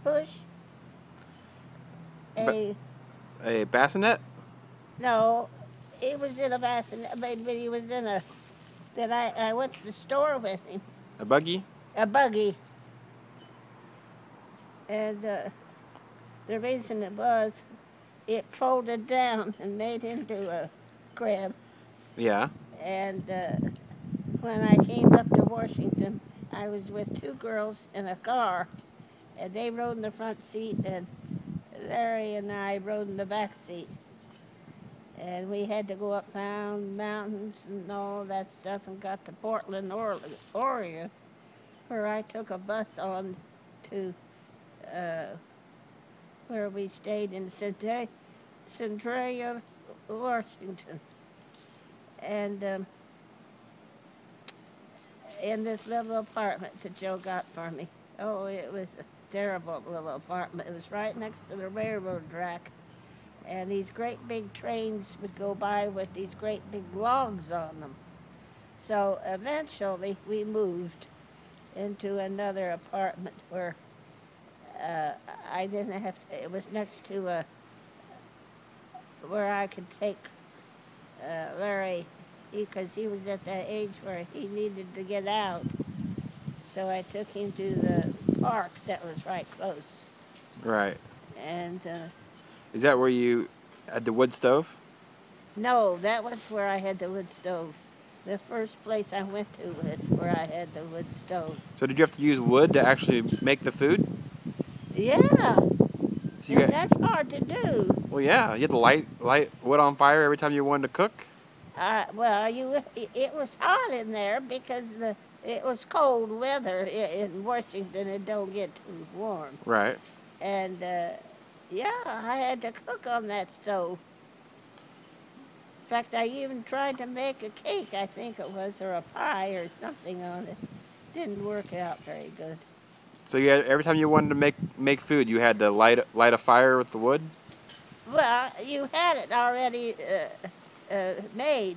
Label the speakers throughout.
Speaker 1: push a,
Speaker 2: A bassinet?
Speaker 1: no, he was in a bassinet, but he was in a, that I went to the store with him,
Speaker 2: A buggy?
Speaker 1: a buggy. And the reason it was, it folded down and made into a crib.
Speaker 2: Yeah.
Speaker 1: And when I came up to Washington, I was with two girls in a car, and they rode in the front seat, and Larry and I rode in the back seat. And we had to go up down mountains and all that stuff, and got to Portland, Oregon, where I took a bus on to where we stayed in Centralia, Washington. And in this little apartment that Joe got for me. Oh, it was a terrible little apartment. It was right next to the railroad track. And these great big trains would go by with these great big logs on them. So eventually we moved into another apartment where I didn't have to, it was next to where I could take Larry, because he was at that age where he needed to get out. So I took him to the park that was right close.
Speaker 2: Right.
Speaker 1: And
Speaker 2: Is that where you had the wood stove?
Speaker 1: no, that was where I had the wood stove. The first place I went to was where I had the wood stove.
Speaker 2: So did you have to use wood to actually make the food?
Speaker 1: Yeah,
Speaker 2: So you
Speaker 1: and that's hard to do.
Speaker 2: well, yeah, you had to light wood on fire every time you wanted to cook?
Speaker 1: Well, it was hot in there because it was cold weather in Washington. It don't get too warm.
Speaker 2: Right.
Speaker 1: And yeah, I had to cook on that stove. In fact, I even tried to make a cake, I think it was, or a pie or something on it. Didn't work out very good.
Speaker 2: So you had, every time you wanted to make food, you had to light a fire with the wood?
Speaker 1: Well, you had it already made.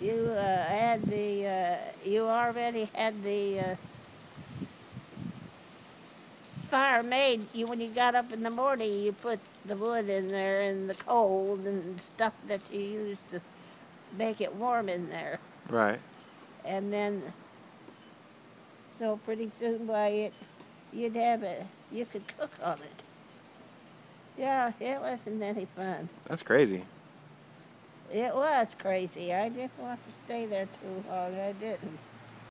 Speaker 1: You had you already had the fire made. When you got up in the morning, you put the wood in there and the coal and stuff that you used to make it warm in there.
Speaker 2: Right.
Speaker 1: And then, so pretty soon, you'd have it, you could cook on it. Yeah, it wasn't any fun.
Speaker 2: That's crazy.
Speaker 1: It was crazy. I didn't want to stay there too long. I didn't.